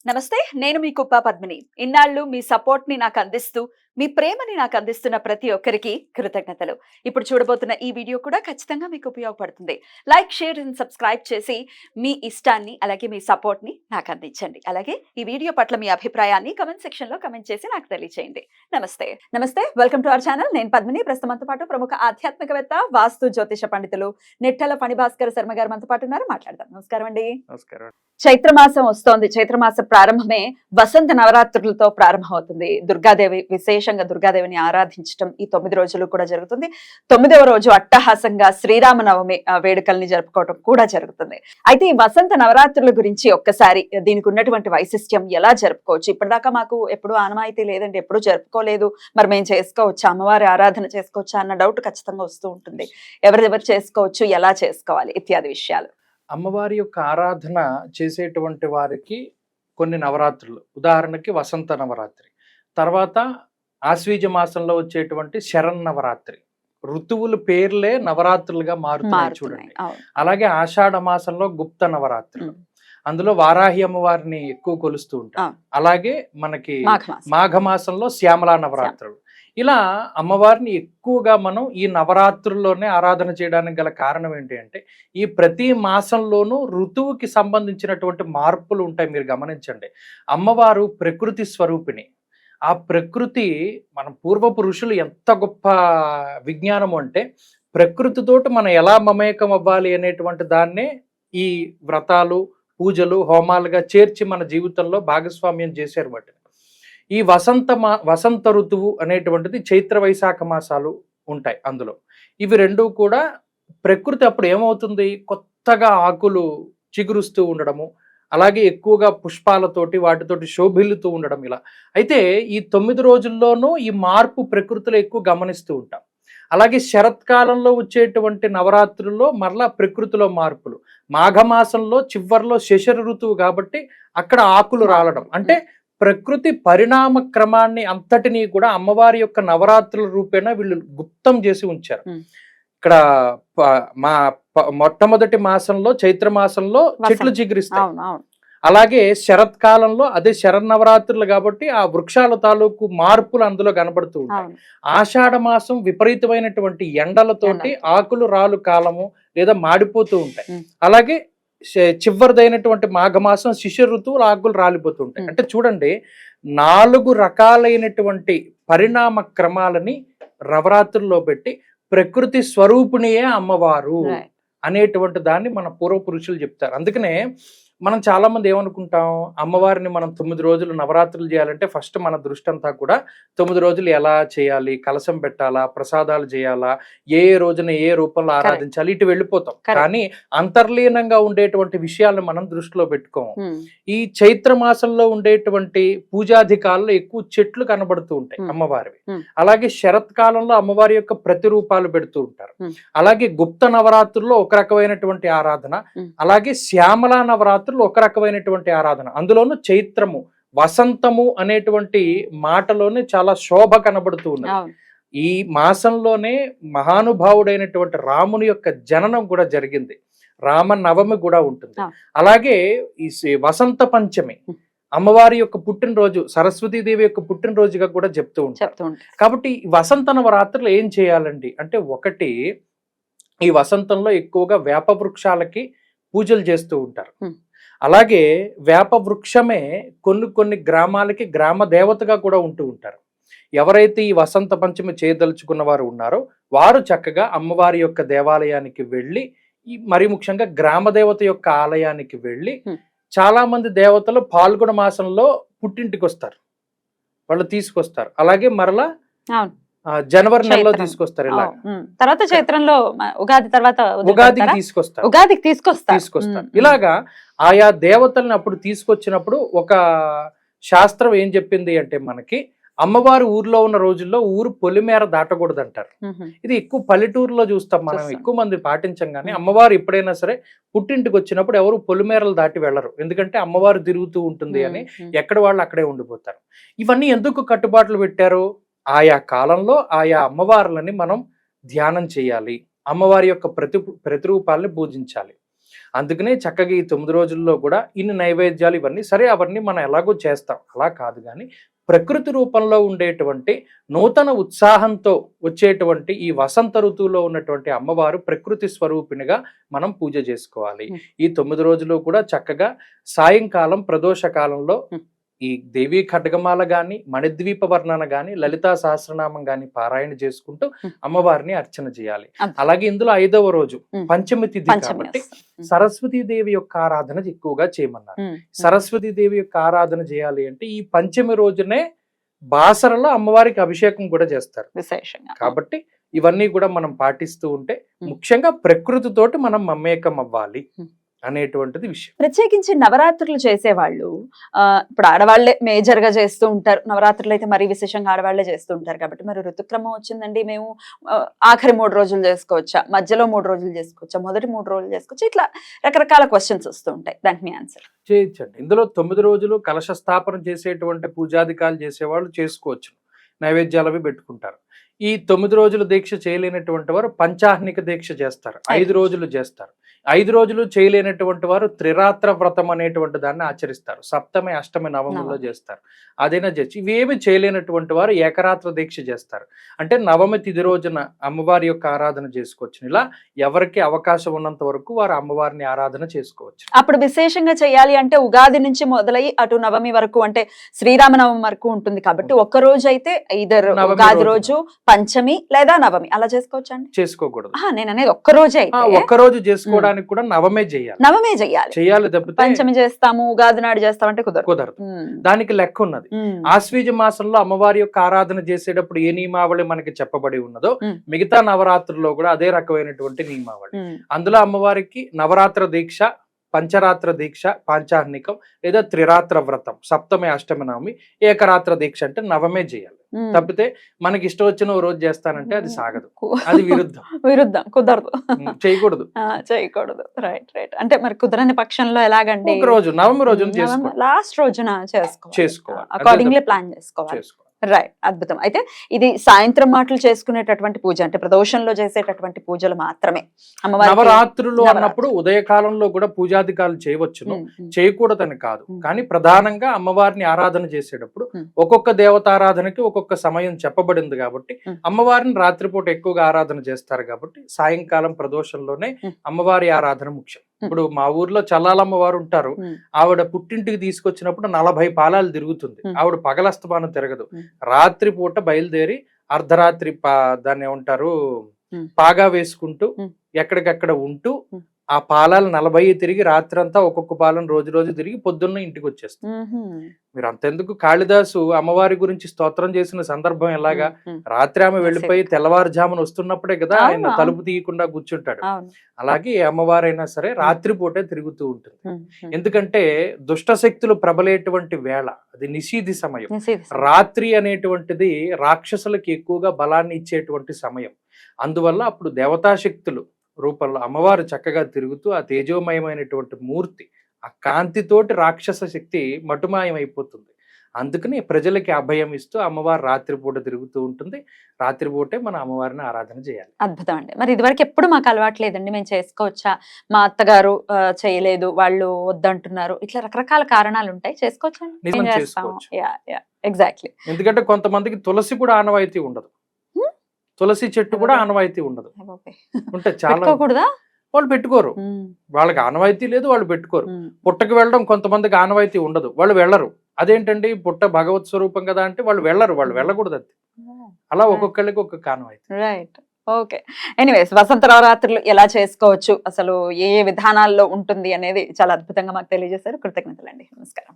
నమస్తే. నేను మీ కుప్ప పద్మిని. ఇన్నాళ్ళు మీ సపోర్ట్‌ని నాకందిస్తూ, మీ ప్రేమని నాకందిస్తున్న ప్రతి ఒక్కరికి కృతజ్ఞతలు. ఇప్పుడు చూడబోతున్న ఈ వీడియో కూడా ఖచ్చితంగా మీకు ఉపయోగపడుతుంది. లైక్, షేర్ అండ్ సబ్స్క్రైబ్ చేసి మీ ఇష్టాన్ని, అలాగే మీ సపోర్ట్‌ని నాకందించండి. అలాగే ఈ వీడియో పట్ల మీ అభిప్రాయాన్ని కామెంట్ సెక్షన్‌లో కామెంట్ చేసి నాకు తెలియజేయండి. నమస్తే. నమస్తే. Welcome to our channel. నేను పద్మిని. ప్రస్తుతం మనతో పాటు ప్రముఖ ఆధ్యాత్మికవేత్త, వాస్తు జ్యోతిష పండితులు నిట్టల ఫణిభాస్కర్ శర్మ గారు మనతో పాటు ఉన్నారు. మాట్లాడదాం. నమస్కారం అండి. నమస్కారం. చైత్రమాసం వస్తోంది. చైత్రమాస ప్రారంభమే వసంత నవరాత్రులతో ప్రారంభమవుతుంది. దుర్గాదేవి, విశేషంగా దుర్గాదేవిని ఆరాధించడం ఈ 9 రోజులు కూడా జరుగుతుంది. 9వ రోజు అట్టహాసంగా శ్రీరామనవమి వేడుకల్ని జరుపుకోవడం కూడా జరుగుతుంది. అయితే ఈ వసంత నవరాత్రుల గురించి ఒక్కసారి దీనికి ఉన్నటువంటి వైశిష్ట్యం ఎలా జరుపుకోవచ్చు? ఇప్పటిదాకా మాకు ఎప్పుడు ఆనవాయితీ లేదండి, ఎప్పుడు జరుపుకోలేదు, మరి మేము చేసుకోవచ్చా, అమ్మవారి ఆరాధన చేసుకోవచ్చా అన్న డౌట్ ఖచ్చితంగా వస్తూ ఉంటుంది. ఎవరెవరు చేసుకోవచ్చు, ఎలా చేసుకోవాలి ఇత్యాది విషయాలు. అమ్మవారి యొక్క ఆరాధన చేసేటువంటి వారికి కొన్ని నవరాత్రులు, ఉదాహరణకి వసంత నవరాత్రి, తర్వాత ఆశ్వీజ మాసంలో వచ్చేటువంటి శరన్నవరాత్రి, ఋతువుల పేర్లే నవరాత్రులుగా మారుతున్నాయి చూడండి. అలాగే ఆషాఢ మాసంలో గుప్త నవరాత్రులు, అందులో వారాహి అమ్మవారిని ఎక్కువ కొలుస్తూ ఉంటారు. అలాగే మనకి మాఘమాసంలో శ్యామలా నవరాత్రులు. ఇలా అమ్మవారిని ఎక్కువగా మనం ఈ నవరాత్రుల్లోనే ఆరాధన చేయడానికి గల కారణం ఏంటి అంటే, ఈ ప్రతి మాసంలోనూ ఋతువుకి సంబంధించినటువంటి మార్పులు ఉంటాయి. మీరు గమనించండి, అమ్మవారు ప్రకృతి స్వరూపిణి. ఆ ప్రకృతి, మన పూర్వపు ఋషులు ఎంత గొప్ప విజ్ఞానము అంటే, ప్రకృతితోటి మనం ఎలా మమేకం అవ్వాలి అనేటువంటి దాన్నే ఈ వ్రతాలు, పూజలు, హోమాలుగా చేర్చి మన జీవితంలో భాగస్వామ్యం చేశారు. వాటిని ఈ వసంత ఋతువు అనేటువంటిది చైత్ర వైశాఖ మాసాలు ఉంటాయి. అందులో ఇవి రెండు కూడా ప్రకృతి అప్పుడు ఏమవుతుంది, కొత్తగా ఆకులు చిగురుస్తూ ఉండడము, అలాగే ఎక్కువగా పుష్పాలతోటి వాటితోటి శోభిల్లుతూ ఉండడం. ఇలా అయితే ఈ 9 రోజుల్లోనూ ఈ మార్పు ప్రకృతిలో ఎక్కువ గమనిస్తూ ఉంటాం. అలాగే శరత్కాలంలో వచ్చేటువంటి నవరాత్రుల్లో మరలా ప్రకృతిలో మార్పులు, మాఘమాసంలో చివర్లో శశర ఋతువు కాబట్టి అక్కడ ఆకులు రాలడం, అంటే ప్రకృతి పరిణామ క్రమాన్ని అంతటినీ కూడా అమ్మవారి యొక్క నవరాత్రుల రూపేణ వీళ్ళు గుప్తం చేసి ఉంచారు. ఇక్కడ మొట్టమొదటి మాసంలో, చైత్ర మాసంలో చెట్లు చిగురిస్తాయి. అలాగే శరత్కాలంలో అదే శరన్నవరాత్రులు కాబట్టి ఆ వృక్షాల తాలూకు మార్పులు అందులో కనబడుతూ ఉంటాయి. ఆషాఢ మాసం విపరీతమైనటువంటి ఎండలతోటి ఆకులు రాలు కాలము లేదా మాడిపోతూ ఉంటాయి. అలాగే చివరిదైనటువంటి మాఘమాసం శిశిర ఋతువులు ఆకులు రాలిపోతుంటాయి. అంటే చూడండి, 4 రకాలైనటువంటి పరిణామ క్రమాలని నవరాత్రుల్లో పెట్టి ప్రకృతి స్వరూపిణియే అమ్మవారు అనేటువంటి దాన్ని మన పూర్వపురుషులు చెప్తారు. అందుకనే మనం చాలా మంది ఏమనుకుంటాం, అమ్మవారిని మనం 9 రోజులు నవరాత్రులు చేయాలంటే ఫస్ట్ మన దృష్టి అంతా కూడా 9 రోజులు ఎలా చేయాలి, కలశం పెట్టాలా, ప్రసాదాలు చేయాలా, ఏ రోజున ఏ రూపంలో ఆరాధించాలి, ఇటు వెళ్ళిపోతాం. కానీ అంతర్లీనంగా ఉండేటువంటి విషయాలను మనం దృష్టిలో పెట్టుకోము. ఈ చైత్ర మాసంలో ఉండేటువంటి పూజాధికాల్లో ఎక్కువ చెట్లు కనబడుతూ ఉంటాయి అమ్మవారివి. అలాగే శరత్కాలంలో అమ్మవారి యొక్క ప్రతిరూపాలు పెడుతూ ఉంటారు. అలాగే గుప్త నవరాత్రుల్లో ఒక రకమైనటువంటి ఆరాధన, అలాగే శ్యామలా నవరాత్రులు ఒక రకమైనటువంటి ఆరాధన. అందులోనూ చైత్రము, వసంతము అనేటువంటి మాటలోనే చాలా శోభ కనబడుతూ ఉన్నది. ఈ మాసంలోనే మహానుభావుడైనటువంటి రాముని యొక్క జననం కూడా జరిగింది. రామ నవమి కూడా ఉంటుంది. అలాగే ఈ వసంత పంచమి అమ్మవారి యొక్క పుట్టినరోజు, సరస్వతీదేవి యొక్క పుట్టినరోజుగా కూడా చెప్తూ ఉంటారు. కాబట్టి వసంత నవరాత్రులు ఏం చేయాలండి అంటే, ఒకటి, ఈ వసంతంలో ఎక్కువగా వేప వృక్షాలకి పూజలు చేస్తూ ఉంటారు. అలాగే వేప వృక్షమే కొన్ని గ్రామాలకి గ్రామ దేవతగా కూడా ఉంటూ ఉంటారు. ఎవరైతే ఈ వసంత పంచమి చేయదలుచుకున్న వారు ఉన్నారో వారు చక్కగా అమ్మవారి యొక్క దేవాలయానికి వెళ్ళి, మరి ముఖ్యంగా గ్రామ దేవత యొక్క ఆలయానికి వెళ్ళి, చాలా మంది దేవతలు పాల్గొన మాసంలో పుట్టింటికి వస్తారు, వాళ్ళు తీసుకొస్తారు. అలాగే మరలా జనవరి నెలలో తీసుకొస్తారు. ఇలా తర్వాత చైత్రంలో ఉగాది తర్వాత ఉగాదికి తీసుకొస్తారు. ఇలాగా ఆయా దేవతల్ని అప్పుడు తీసుకొచ్చినప్పుడు ఒక శాస్త్రం ఏం చెప్పింది అంటే, మనకి అమ్మవారి ఊర్లో ఉన్న రోజుల్లో ఊరు పొలిమేర దాటకూడదు అంటారు. ఇది ఎక్కువ పల్లెటూరులో చూస్తాం మనం, ఎక్కువ మంది పాటించం. కానీ అమ్మవారు ఎప్పుడైనా సరే పుట్టింటికి వచ్చినప్పుడు ఎవరు పొలిమేరలు దాటి వెళ్ళరు, ఎందుకంటే అమ్మవారు తిరుగుతూ ఉంటుంది అని ఎక్కడ వాళ్ళు అక్కడే ఉండిపోతారు. ఇవన్నీ ఎందుకు కట్టుబాట్లు పెట్టారు? ఆయా కాలంలో ఆయా అమ్మవార్లని మనం ధ్యానం చేయాలి, అమ్మవారి యొక్క ప్రతిరూపాలని పూజించాలి. అందుకనే చక్కగా ఈ 9 రోజుల్లో కూడా ఇన్ని నైవేద్యాలు ఇవన్నీ సరే అవన్నీ మనం ఎలాగో చేస్తాం, అలా కాదు కానీ ప్రకృతి రూపంలో ఉండేటువంటి నూతన ఉత్సాహంతో వచ్చేటువంటి ఈ వసంత ఋతువులో ఉన్నటువంటి అమ్మవారు ప్రకృతి స్వరూపిణిగా మనం పూజ చేసుకోవాలి. ఈ 9 రోజులు కూడా చక్కగా సాయంకాలం ప్రదోష కాలంలో ఈ దేవీ ఖడ్గమాల గాని, మణిద్వీప వర్ణన గాని, లలితా సహస్రనామం గాని పారాయణ చేసుకుంటూ అమ్మవారిని అర్చన చేయాలి. అలాగే ఇందులో 5వ రోజు పంచమి తిథి కాబట్టి సరస్వతీ దేవి యొక్క ఆరాధన ఎక్కువగా చేయమన్నారు. సరస్వతీ దేవి యొక్క ఆరాధన చేయాలి అంటే ఈ పంచమి రోజునే బాసరలో అమ్మవారికి అభిషేకం కూడా చేస్తారు విశేషంగా. కాబట్టి ఇవన్నీ కూడా మనం పాటిస్తూ ఉంటే ముఖ్యంగా ప్రకృతితోటి మనం మమేకం అవ్వాలి అనేటువంటిది విషయం. ప్రత్యేకించి నవరాత్రులు చేసేవాళ్ళు ఇప్పుడు ఆడవాళ్లే మేజర్ గా చేస్తూ ఉంటారు. నవరాత్రులు అయితే మరీ విశేషంగా ఆడవాళ్లే చేస్తూ ఉంటారు కాబట్టి మరి ఋతుక్రమం వచ్చిందండి, మేము ఆఖరి 3 రోజులు చేసుకోవచ్చా, మధ్యలో 3 రోజులు చేసుకోవచ్చా, మొదటి 3 రోజులు చేసుకోవచ్చా, ఇట్లా రకరకాల క్వశ్చన్స్ వస్తూ ఉంటాయి. దానికి మీ ఆన్సర్ చేయొచ్చండి. ఇందులో 9 రోజులు కలశ స్థాపన చేసేటువంటి పూజాధికారులు చేసేవాళ్ళు చేసుకోవచ్చు, నైవేద్యాలు అవి పెట్టుకుంటారు. ఈ 9 రోజులు దీక్ష చేయలేనటువంటి వారు పంచాహ్నిక దీక్ష చేస్తారు, 5 రోజులు చేస్తారు. 5 రోజులు చేయలేనటువంటి వారు త్రిరాత్ర వ్రతం అనేటువంటి దాన్ని ఆచరిస్తారు, సప్తమి అష్టమి నవమిలో చేస్తారు. అదైనా చేసి ఇవేమి చేయలేనటువంటి వారు ఏకరాత్ర దీక్ష చేస్తారు. అంటే నవమి తిథి రోజున అమ్మవారి యొక్క ఆరాధన చేసుకోవచ్చు. ఇలా ఎవరికి అవకాశం ఉన్నంత వరకు వారు అమ్మవారిని ఆరాధన చేసుకోవచ్చు. అప్పుడు విశేషంగా చేయాలి అంటే ఉగాది నుంచి మొదలై అటు నవమి వరకు అంటే శ్రీరామనవమి వరకు ఉంటుంది కాబట్టి ఒక్క రోజు అయితే ఇద్దరు ఉగాది రోజు, పంచమి లేదా నవమి అలా చేసుకోవచ్చు అండి. చేసుకోకూడదు. నేను అనేది ఒక్క రోజే అయితే ఒక్క రోజు చేసుకోవడానికి కూడా నవమే చేయాలి తప్పితే పంచమి చేస్తాము ఉగాది నాడు చేస్తామంటే కుదరదు. దానికి లెక్క ఉన్నది. ఆశ్వీజ మాసంలో అమ్మవారి యొక్క ఆరాధన చేసేటప్పుడు ఏ నియమావళి మనకి చెప్పబడి ఉన్నదో మిగతా నవరాత్రుల్లో కూడా అదే రకమైనటువంటి నియమావళి. అందులో అమ్మవారికి నవరాత్ర దీక్ష, పంచరాత్ర దీక్ష, పాంచాహ్నికం లేదా త్రిరాత్ర వ్రతం, సప్తమి అష్టమి నవమి, ఏకరాత్ర దీక్ష అంటే నవమే చేయాలి. తప్పితే మనకి ఇష్టం వచ్చిన ఓ రోజు చేస్తానంటే అది సాగదు, అది విరుద్ధం కుదరదు, చేయకూడదు. రైట్. అంటే మరి కుదరని పక్షంలో ఎలాగండి ఒక రోజు నవమి రోజున లాస్ట్ రోజున చేసుకోవాలి, అకార్డింగ్లీ ప్లాన్ చేసుకోవాలి. రైట్, అద్భుతం. అయితే ఇది సాయంత్రం మాటలు చేసుకునేటటువంటి పూజ అంటే ప్రదోషంలో చేసేటటువంటి పూజలు మాత్రమే. నవరాత్రులు అన్నప్పుడు ఉదయకాలంలో కూడా పూజాధికారులు చేయవచ్చును, చేయకూడదని కాదు. కానీ ప్రధానంగా అమ్మవారిని ఆరాధన చేసేటప్పుడు ఒక్కొక్క దేవతారాధనకి ఒక్కొక్క సమయం చెప్పబడింది కాబట్టి అమ్మవారిని రాత్రిపూట ఎక్కువగా ఆరాధన చేస్తారు కాబట్టి సాయంకాలం ప్రదోషంలోనే అమ్మవారి ఆరాధన ముఖ్యం. ఇప్పుడు మా ఊర్లో చల్లాలమ్మవారు ఉంటారు, ఆవిడ పుట్టింటికి తీసుకొచ్చినప్పుడు 40 పాలాలు తిరుగుతుంది. ఆవిడ పగలస్తమానం తిరగదు, రాత్రి పూట బయలుదేరి అర్ధరాత్రి దాన్ని ఏమంటారు పాగా వేసుకుంటూ ఎక్కడికక్కడ ఉంటూ ఆ పాలాలు 40 తిరిగి రాత్రి అంతా ఒక్కొక్క పాలను రోజు తిరిగి పొద్దున్న ఇంటికి వచ్చేస్తుంది. మీరు అంతెందుకు, కాళిదాసు అమ్మవారి గురించి స్తోత్రం చేసిన సందర్భం ఎలాగా, రాత్రి ఆమె వెళ్ళిపోయి తెల్లవారుజామున వస్తున్నప్పుడే కదా ఆయన తలుపు తీయకుండా కూర్చుంటాడు. అలాగే అమ్మవారైనా సరే రాత్రిపూటే తిరుగుతూ ఉంటుంది. ఎందుకంటే దుష్ట శక్తులు ప్రబలేటువంటి వేళ, అది నిషీధి సమయం. రాత్రి అనేటువంటిది రాక్షసులకి ఎక్కువగా బలాన్ని ఇచ్చేటువంటి సమయం. అందువల్ల అప్పుడు దేవతాశక్తులు రూపంలో అమ్మవారు చక్కగా తిరుగుతూ ఆ తేజోమయమైనటువంటి మూర్తి ఆ కాంతితోటి రాక్షస శక్తి మటుమాయం అయిపోతుంది. అందుకని ప్రజలకి అభయం ఇస్తూ అమ్మవారు రాత్రిపూట తిరుగుతూ ఉంటుంది. రాత్రిపూటే మన అమ్మవారిని ఆరాధన చేయాలి. అద్భుతం అండి. మరి ఇదివరకు ఎప్పుడు మాకు అలవాటు లేదండి, మేము చేసుకోవచ్చా, మా అత్తగారు చేయలేదు, వాళ్ళు వద్దంటున్నారు, ఇట్లా రకరకాల కారణాలు ఉంటాయి, చేసుకోవచ్చా? ఎగ్జాక్ట్లీ. ఎందుకంటే కొంతమందికి తులసి కూడా ఆనవాయితీ ఉండదు, తులసి చెట్టు కూడా ఆనవాయితీ ఉండదు, ఉంటే చాలా వాళ్ళు పెట్టుకోరు, వాళ్ళకి ఆనవాయితీ లేదు, వాళ్ళు పెట్టుకోరు. పుట్టకు వెళ్ళడం కొంతమందికి ఆనవాయితీ ఉండదు, వాళ్ళు వెళ్ళరు. అదేంటండి పుట్ట భగవత్ స్వరూపం కదా అంటే వాళ్ళు వెళ్ళరు, వాళ్ళు వెళ్ళకూడదు. అది అలా ఒక్కొక్కళ్ళకి ఒక్కొక్క ఆనవాయితీ. Right, okay. ఎనీవేస్, వసంత నవరాత్రులు ఎలా చేసుకోవచ్చు, అసలు ఏ విధానాల్లో ఉంటుంది అనేది చాలా అద్భుతంగా మాకు తెలియజేశారు. కృతజ్ఞతలండి. నమస్కారం.